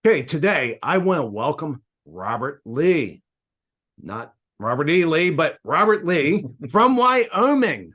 Okay, today I want to welcome Robert Lee, not Robert E. Lee, but Robert Lee from Wyoming.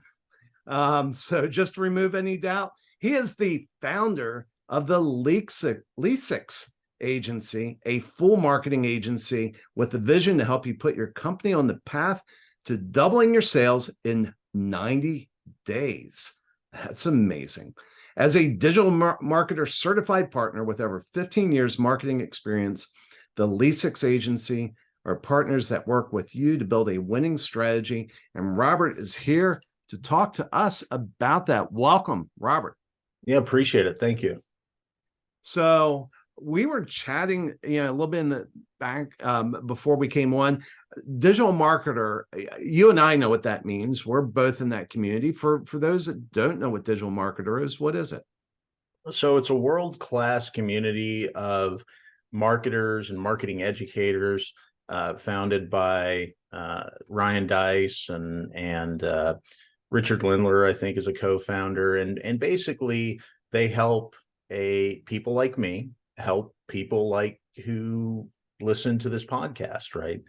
So just to remove any doubt, he is the founder of the Lesix Agency, a full marketing agency with the vision to help you put your company on the path to doubling your sales in 90 days. That's amazing. As a digital marketer certified partner with over 15 years marketing experience, the Lesix Agency are partners that work with you to build a winning strategy. And Robert is here to talk to us about that. Welcome, Robert. Yeah, appreciate it. Thank you. So we were chatting, a little bit in the back before we came on. Digital marketer, you and I know what that means. We're both in that community. For those that don't know what digital marketer is, what is it? So it's a world-class community of marketers and marketing educators founded by Ryan Dice and Richard Lindler, I think, is a co-founder. And basically they help people like me help people like who listen to this podcast, right?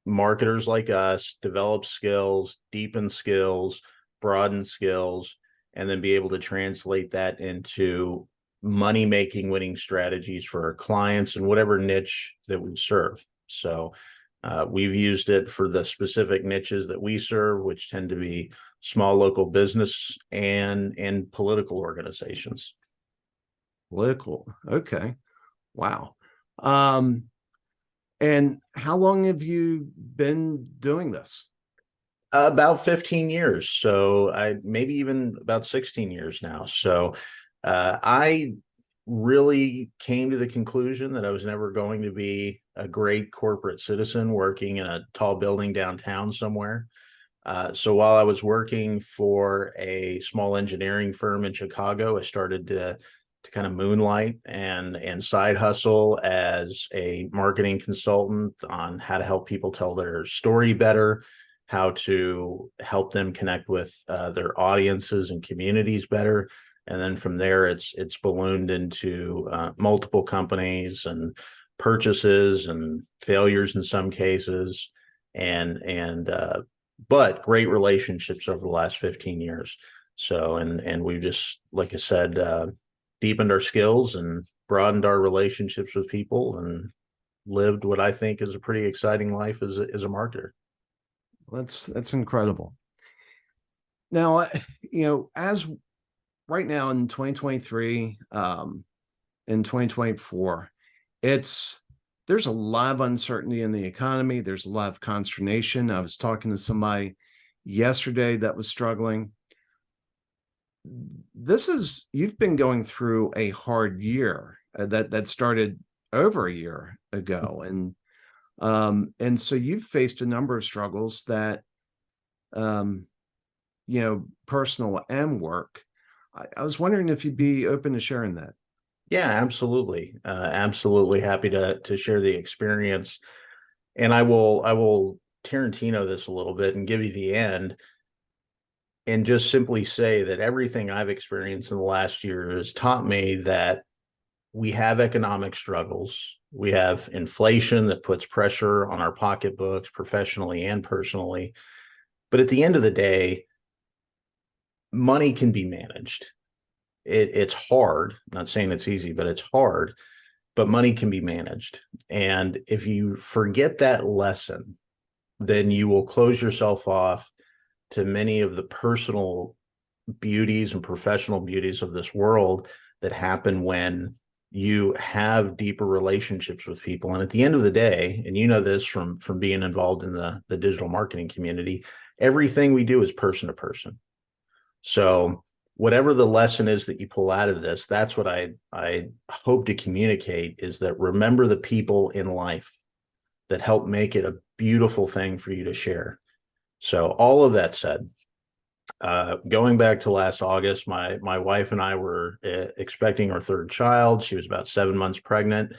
Marketers like us develop skills, deepen skills, broaden skills, and then be able to translate that into money-making winning strategies for our clients and whatever niche that we serve. So we've used it for the specific niches that we serve, which tend to be small local business and political organizations. Political. Okay. Wow. And how long have you been doing this? About 15 years. So maybe even about 16 years now. So I really came to the conclusion that I was never going to be a great corporate citizen working in a tall building downtown somewhere. So while I was working for a small engineering firm in Chicago, I started to kind of moonlight and side hustle as a marketing consultant on how to help people tell their story better, how to help them connect with their audiences and communities better. And then from there, it's ballooned into multiple companies and purchases and failures in some cases, but great relationships over the last 15 years. So, and we've just, like I said, deepened our skills and broadened our relationships with people and lived what I think is a pretty exciting life as a marketer. That's incredible. Now, as right now in 2023, in 2024, there's a lot of uncertainty in the economy. There's a lot of consternation. I was talking to somebody yesterday that was struggling. You've been going through a hard year that started over a year ago. And so you've faced a number of struggles that, personal and work. I was wondering if you'd be open to sharing that. Yeah, absolutely. Absolutely happy to share the experience. And I will Tarantino this a little bit and give you the end and just simply say that everything I've experienced in the last year has taught me that we have economic struggles. We have inflation that puts pressure on our pocketbooks professionally and personally. But at the end of the day, money can be managed. It's hard. I'm not saying it's easy, but it's hard. But money can be managed. And if you forget that lesson, then you will close yourself off to many of the personal beauties and professional beauties of this world that happen when you have deeper relationships with people. And at the end of the day, and you know this from being involved in the digital marketing community, everything we do is person to person. So whatever the lesson is that you pull out of this, that's what I hope to communicate, is that remember the people in life that help make it a beautiful thing for you to share. So all of that said, going back to last August, my wife and I were expecting our third child. She was about 7 months pregnant.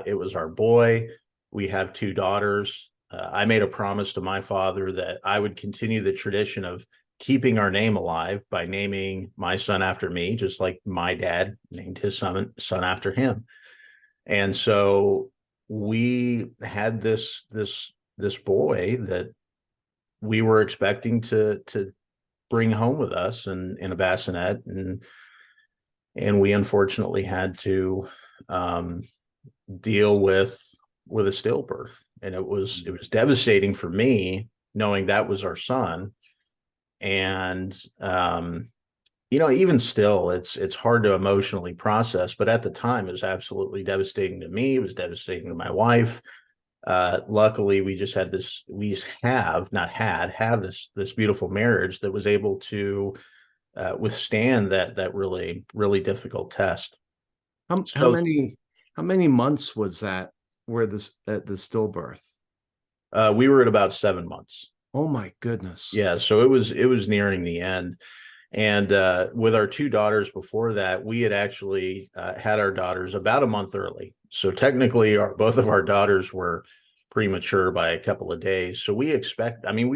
It was our boy. We have two daughters. I made a promise to my father that I would continue the tradition of keeping our name alive by naming my son after me, just like my dad named his son after him. And so we had this boy that we were expecting to bring home with us in a bassinet, and we unfortunately had to um, deal with a stillbirth, and it was devastating for me knowing that was our son. And even still, it's hard to emotionally process, but at the time it was absolutely devastating to me. It was devastating to my wife. Luckily we just had this we just have not had have this beautiful marriage that was able to withstand that really difficult test. How So many months was that where this at the stillbirth? we were at about 7 months. Oh my goodness. Yeah, so it was nearing the end. And with our two daughters before that, we had actually had our daughters about a month early. So technically, both of our daughters were premature by a couple of days. So we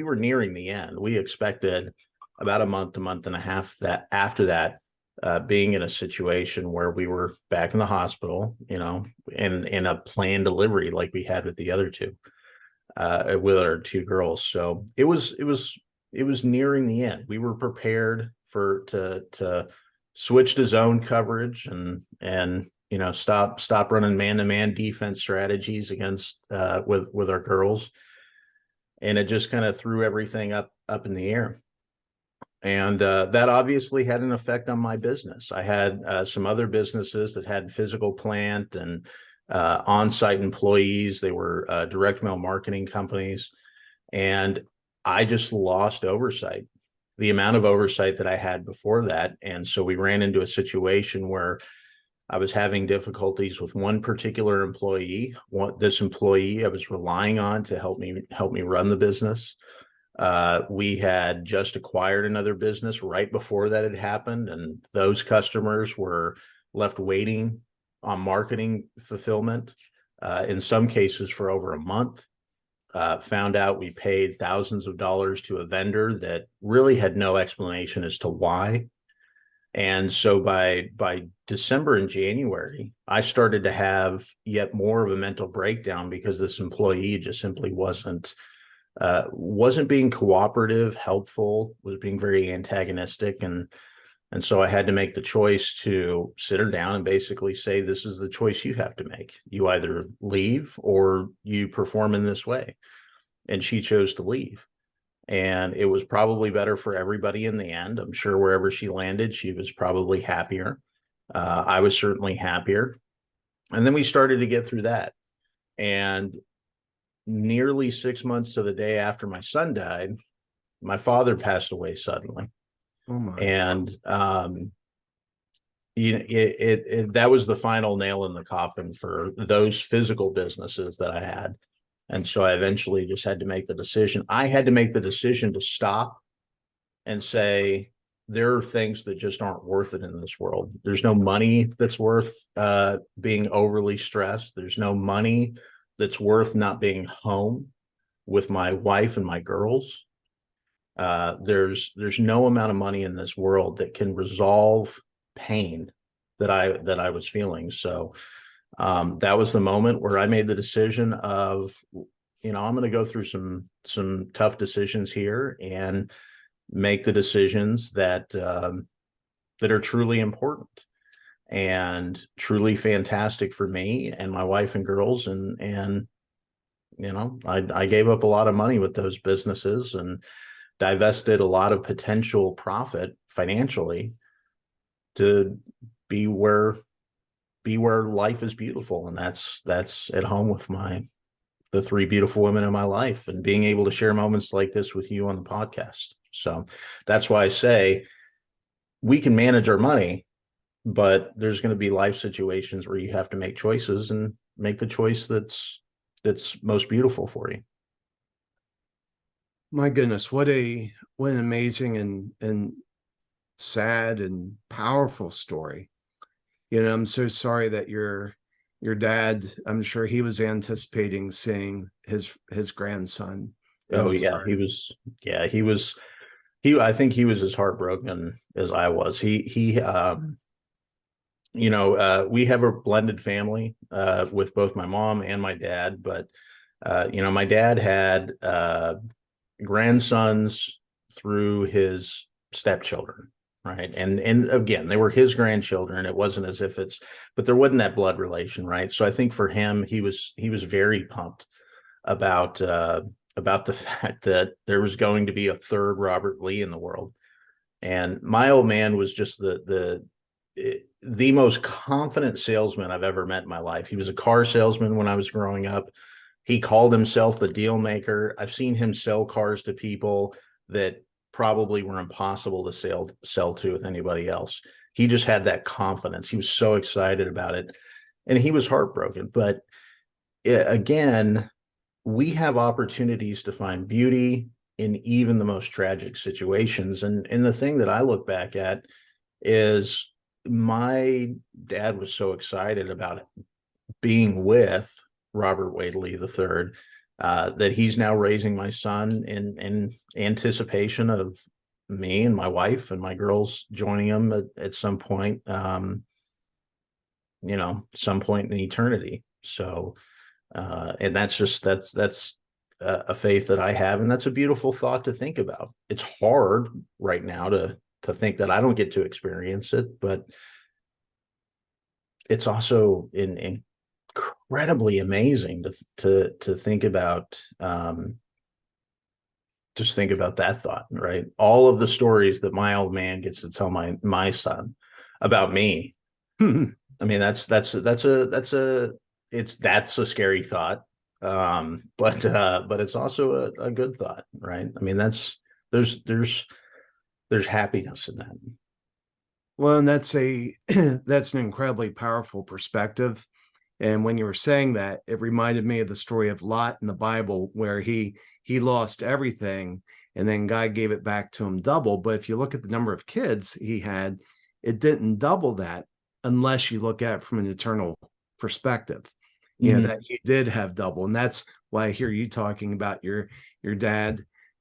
were nearing the end. We expected about a month and a half that after that, being in a situation where we were back in the hospital, in a planned delivery like we had with the other two, with our two girls. So it was nearing the end. We were prepared to switch to zone coverage and stop running man-to-man defense strategies against with our girls, and it just kind of threw everything up in the air. And that obviously had an effect on my business. I had some other businesses that had physical plant and on-site employees. They were direct mail marketing companies, and I just lost oversight, the amount of oversight that I had before that. And so we ran into a situation where I was having difficulties with one particular employee. This employee I was relying on to help me run the business. We had just acquired another business right before that had happened, and those customers were left waiting on marketing fulfillment, in some cases for over a month. Found out we paid thousands of dollars to a vendor that really had no explanation as to why. And so by December and January, I started to have yet more of a mental breakdown because this employee just simply wasn't being cooperative, helpful, was being very antagonistic. And so I had to make the choice to sit her down and basically say, this is the choice you have to make. You either leave or you perform in this way. And she chose to leave. And it was probably better for everybody in the end. I'm sure wherever she landed, she was probably happier. I was certainly happier. And then we started to get through that. And nearly 6 months to the day after my son died, my father passed away suddenly. Oh my. And that was the final nail in the coffin for those physical businesses that I had. And so I eventually just had to make the decision. I had to make the decision to stop and say, there are things that just aren't worth it in this world. There's no money that's worth being overly stressed. There's no money that's worth not being home with my wife and my girls. There's no amount of money in this world that can resolve pain that I was feeling. So that was the moment where I made the decision of, I'm going to go through some tough decisions here and make the decisions that are truly important and truly fantastic for me and my wife and girls. And I gave up a lot of money with those businesses and divested a lot of potential profit financially to be where life is beautiful. And that's at home with the three beautiful women in my life and being able to share moments like this with you on the podcast. So that's why I say we can manage our money, but there's going to be life situations where you have to make choices and make the choice that's most beautiful for you. My goodness, what an amazing and sad and powerful story. I'm so sorry that your dad, I'm sure he was anticipating seeing his grandson. Oh yeah, I think he was as heartbroken as I was. We have a blended family with both my mom and my dad, but my dad had grandsons through his stepchildren, right? And again, they were his grandchildren. It wasn't as if but there wasn't that blood relation, right? So I think for him, he was very pumped about the fact that there was going to be a third Robert Lee in the world. And my old man was just the most confident salesman I've ever met in my life. He was a car salesman when I was growing up. He called himself the deal maker. I've seen him sell cars to people that probably were impossible to sell to with anybody else. He just had that confidence. He was so excited about it, and he was heartbroken. But again, we have opportunities to find beauty in even the most tragic situations. And the thing that I look back at is my dad was so excited about being with Robert Wade Lee III that he's now raising my son in anticipation of me and my wife and my girls joining him at some point, some point in eternity. So, and that's a faith that I have, and that's a beautiful thought to think about. It's hard right now to think that I don't get to experience it, but it's also incredibly amazing to think about. Just think about that thought, right? All of the stories that my old man gets to tell my son about me. I mean, that's a scary thought. But it's also a good thought, right? I mean, there's happiness in that. Well, and that's that's an incredibly powerful perspective. And when you were saying that, it reminded me of the story of Lot in the Bible, where he lost everything and then God gave it back to him double. But if you look at the number of kids he had, it didn't double that unless you look at it from an eternal perspective. That he did have double. And that's why I hear you talking about your dad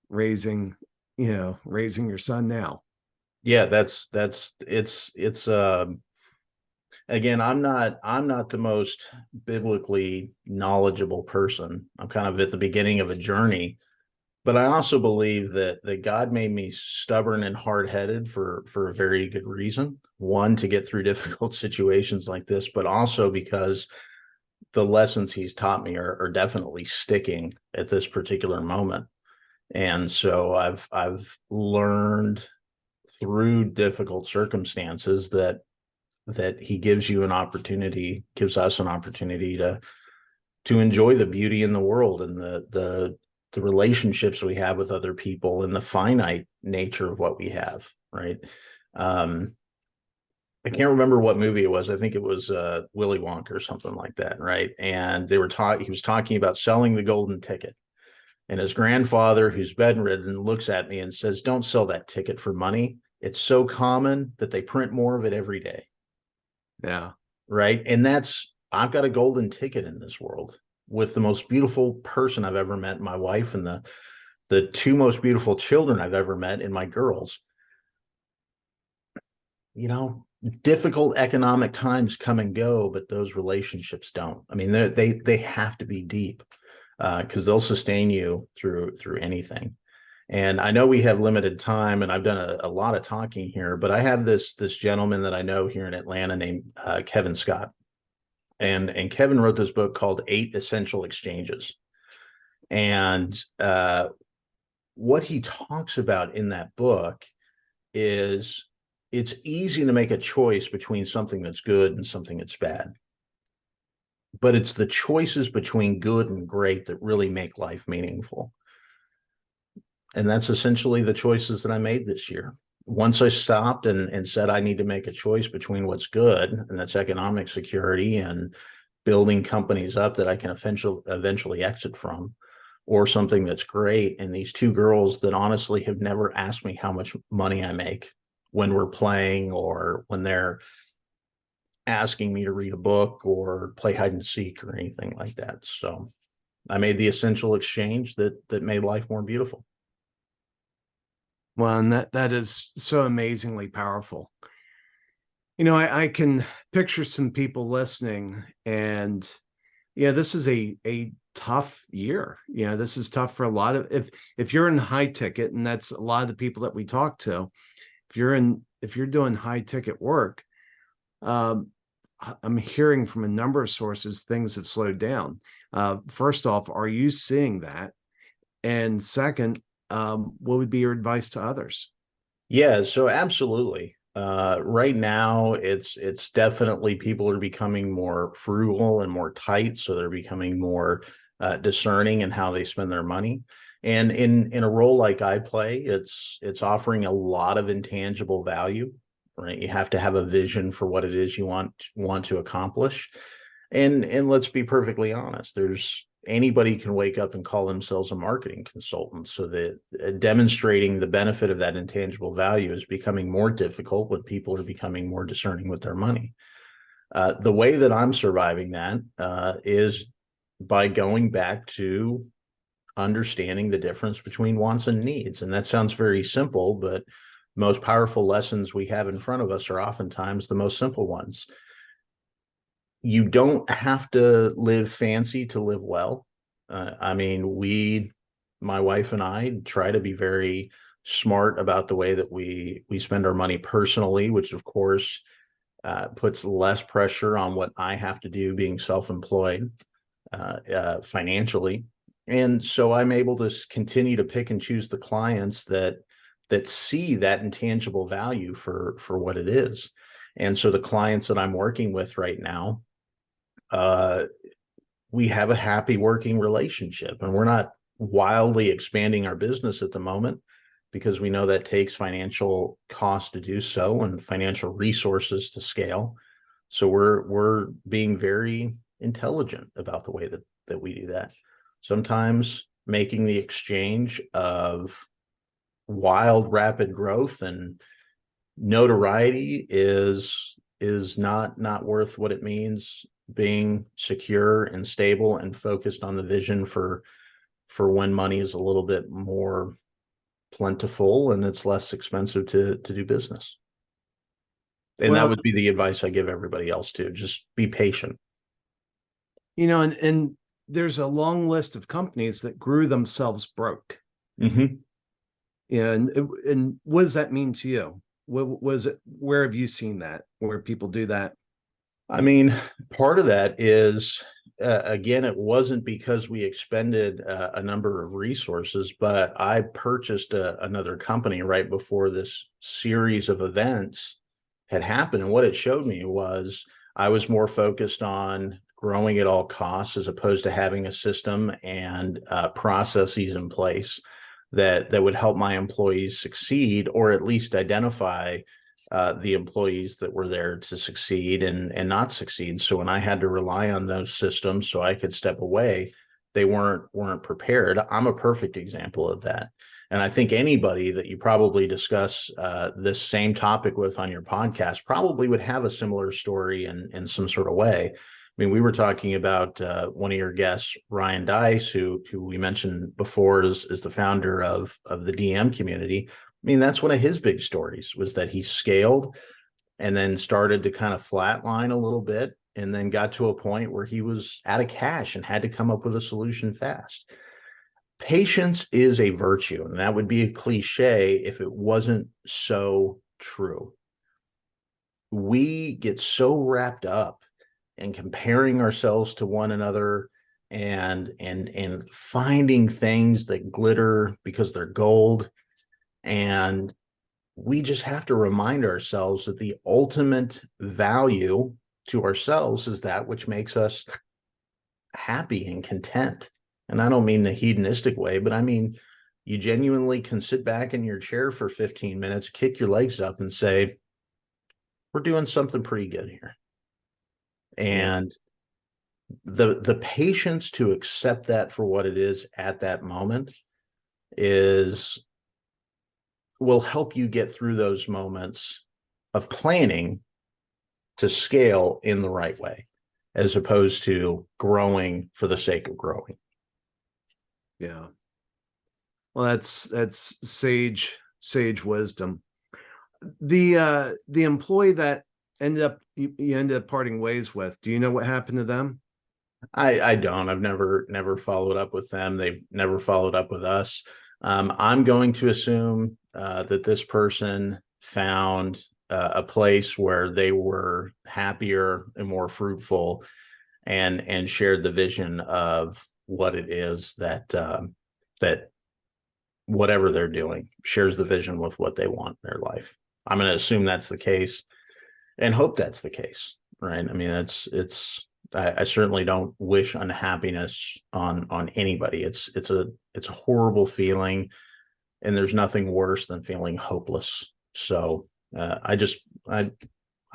raising your son now. Yeah, again, I'm not the most biblically knowledgeable person. I'm kind of at the beginning of a journey, but I also believe that God made me stubborn and hard-headed for a very good reason. One, to get through difficult situations like this, but also because the lessons he's taught me are definitely sticking at this particular moment. And so I've learned through difficult circumstances that he gives us an opportunity to enjoy the beauty in the world and the relationships we have with other people and the finite nature of what we have, right? I can't remember what movie it was. I think it was Willy Wonka or something like that, right? And he was talking about selling the golden ticket. And his grandfather, who's bedridden, looks at me and says, "Don't sell that ticket for money. It's so common that they print more of it every day." Yeah. Right. And I've got a golden ticket in this world with the most beautiful person I've ever met, my wife, and the two most beautiful children I've ever met in my girls. Difficult economic times come and go, but those relationships don't. I mean, they have to be deep because they'll sustain you through anything. And I know we have limited time, and I've done a lot of talking here, but I have this gentleman that I know here in Atlanta named Kevin Scott, and Kevin wrote this book called 8 Essential Exchanges, and what he talks about in that book is it's easy to make a choice between something that's good and something that's bad, but it's the choices between good and great that really make life meaningful. And that's essentially the choices that I made this year. Once I stopped and said I need to make a choice between what's good, and that's economic security and building companies up that I can eventually exit from, or something that's great. And these two girls that honestly have never asked me how much money I make when we're playing or when they're asking me to read a book or play hide and seek or anything like that. So I made the essential exchange that made life more beautiful. Well, and that is so amazingly powerful. I can picture some people listening, and yeah, this is a tough year. This is tough for a lot of, if you're in high ticket, and that's a lot of the people that we talk to. If you're doing high ticket work, um, I'm hearing from a number of sources things have slowed down. First off, are you seeing that? And second, what would be your advice to others? Yeah, so absolutely. Right now, it's definitely people are becoming more frugal and more tight, so they're becoming more discerning in how they spend their money. And in a role like I play, it's offering a lot of intangible value, right? You have to have a vision for what it is you want to accomplish. And let's be perfectly honest, there's anybody can wake up and call themselves a marketing consultant. So that demonstrating the benefit of that intangible value is becoming more difficult when people are becoming more discerning with their money. The way that I'm surviving that is by going back to understanding the difference between wants and needs. And that sounds very simple, but most powerful lessons we have in front of us are oftentimes the most simple ones. You don't have to live fancy to live well. I mean, my wife and I, try to be very smart about the way that we spend our money personally, which of course puts less pressure on what I have to do being self-employed financially. And so I'm able to continue to pick and choose the clients that see that intangible value for what it is. And so the clients that I'm working with right now, we have a happy working relationship, and we're not wildly expanding our business at the moment because we know that takes financial cost to do so and financial resources to scale. So we're being very intelligent about the way that we do that. Sometimes making the exchange of wild rapid growth and notoriety is not worth what it means being secure and stable and focused on the vision for when money is a little bit more plentiful and it's less expensive to do business. And that Well, would be the advice I give everybody else too. Just be patient. and there's a long list of companies that grew themselves broke. Mm-hmm. And what does that mean to you? What was it? Where have you seen that? Where people do that? I mean, part of that is, again, it wasn't because we expended a number of resources, but I purchased another company right before this series of events had happened. And what it showed me was I was more focused on growing at all costs as opposed to having a system and processes in place that would help my employees succeed, or at least identify the employees that were there to succeed and not succeed. So when I had to rely on those systems so I could step away, they weren't prepared. I'm a perfect example of that. And I think anybody that you probably discuss this same topic with on your podcast probably would have a similar story in some sort of way. I mean, we were talking about one of your guests, Ryan Dice, who we mentioned before is the founder of the DM community. I mean, that's one of his big stories, was that he scaled and then started to kind of flatline a little bit and then got to a point where he was out of cash and had to come up with a solution fast. Patience is a virtue, and that would be a cliche if it wasn't so true. We get so wrapped up in comparing ourselves to one another and finding things that glitter because they're gold. And we just have to remind ourselves that the ultimate value to ourselves is that which makes us happy and content. And I don't mean the hedonistic way, but I mean, you genuinely can sit back in your chair for 15 minutes, kick your legs up and say, we're doing something pretty good here. And the patience to accept that for what it is at that moment will help you get through those moments of planning to scale in the right way, as opposed to growing for the sake of growing. Yeah. Well, that's sage wisdom. The employee that you ended up parting ways with. Do you know what happened to them? I don't. I've never followed up with them. They've never followed up with us. I'm going to assume that this person found a place where they were happier and more fruitful, and shared the vision of what it is that that whatever they're doing shares the vision with what they want in their life. I'm going to assume that's the case and hope that's the case, right? I mean, I certainly don't wish unhappiness on anybody. It's a horrible feeling, and there's nothing worse than feeling hopeless. So I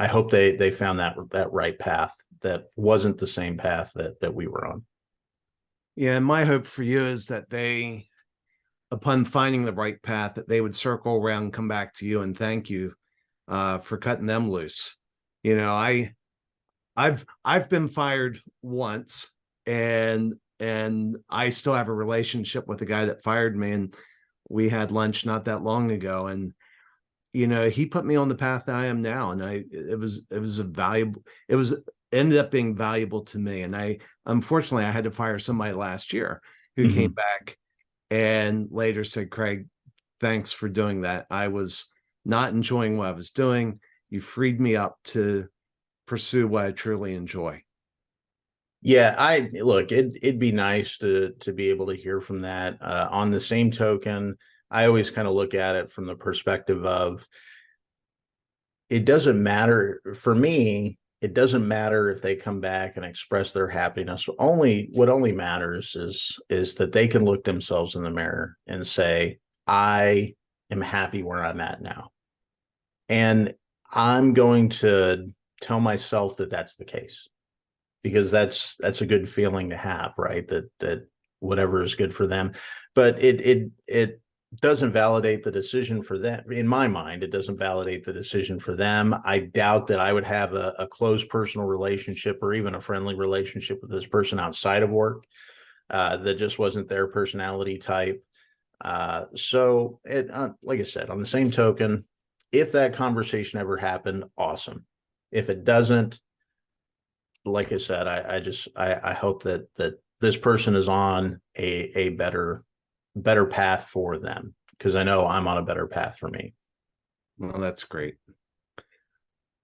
hope they found that right path that wasn't the same path that we were on. Yeah, and my hope for you is that they, upon finding the right path, that they would circle around and come back to you and thank you for cutting them loose. You know, I've been fired once, and I still have a relationship with the guy that fired me, and we had lunch not that long ago, and you know, he put me on the path that I am now, and it was a valuable, it was ended up being valuable to me. And unfortunately I had to fire somebody last year who came back and later said, Craig, thanks for doing that. I was not enjoying what I was doing. You freed me up to pursue what I truly enjoy. Yeah, I look, it'd be nice to be able to hear from that. On the same token, I always kind of look at it from the perspective of, it doesn't matter for me. It doesn't matter if they come back and express their happiness. What only matters is that they can look themselves in the mirror and say, I am happy where I'm at now. And I'm going to tell myself that that's the case, because that's a good feeling to have, right? That whatever is good for them. But it doesn't validate the decision for them. In my mind, it doesn't validate the decision for them. I doubt that I would have a close personal relationship or even a friendly relationship with this person outside of work. That just wasn't their personality type. So like I said, on the same token, if that conversation ever happened, awesome. If it doesn't, like I said, I hope that this person is on a better path for them, because I know I'm on a better path for me. Well, that's great.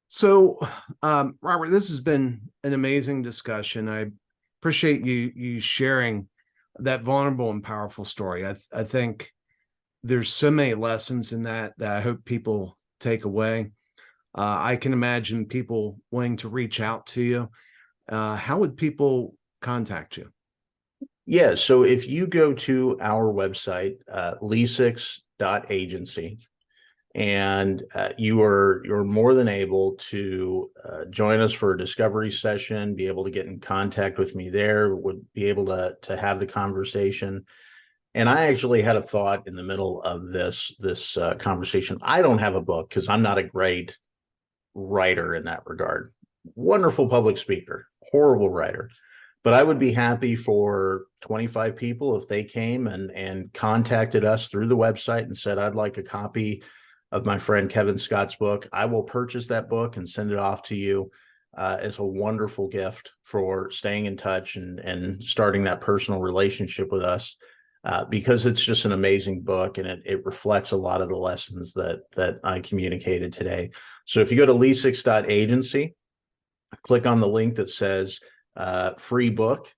So, Robert, this has been an amazing discussion. I appreciate you sharing that vulnerable and powerful story. I think there's so many lessons in that I hope people take away. I can imagine people wanting to reach out to you. How would people contact you? Yeah, so if you go to our website, Lesix Agency, and you're more than able to join us for a discovery session, be able to get in contact with me there, would be able to have the conversation. And I actually had a thought in the middle of this conversation. I don't have a book because I'm not a great writer in that regard. Wonderful public speaker, horrible writer. But I would be happy for 25 people if they came and contacted us through the website and said, I'd like a copy of my friend Kevin Scott's book. I will purchase that book and send it off to you as a wonderful gift for staying in touch and starting that personal relationship with us, because it's just an amazing book, and it reflects a lot of the lessons that I communicated today. So if you go to Lesix.agency, click on the link that says free book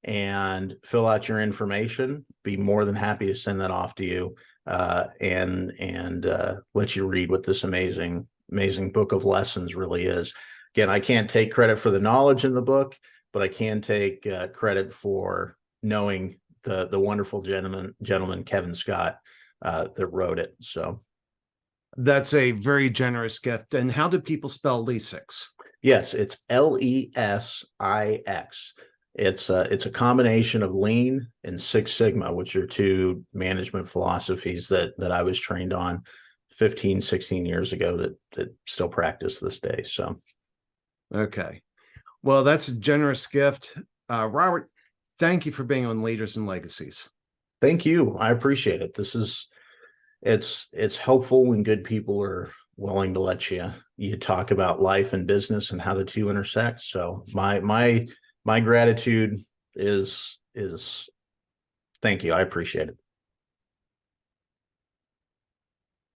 and fill out your information. Be more than happy to send that off to you and let you read what this amazing book of lessons really is. Again, I can't take credit for the knowledge in the book, but I can take credit for knowing the wonderful gentleman Kevin Scott that wrote it. So that's a very generous gift. And how do people spell Lesix? Yes, it's Lesix. It's a combination of Lean and Six Sigma, which are two management philosophies that I was trained on 15, 16 years ago that still practice this day. So, okay. Well, that's a generous gift. Robert, thank you for being on Leaders and Legacies. Thank you. I appreciate it. It's helpful when good people willing to let you talk about life and business and how the two intersect. So my gratitude is thank you. I appreciate it.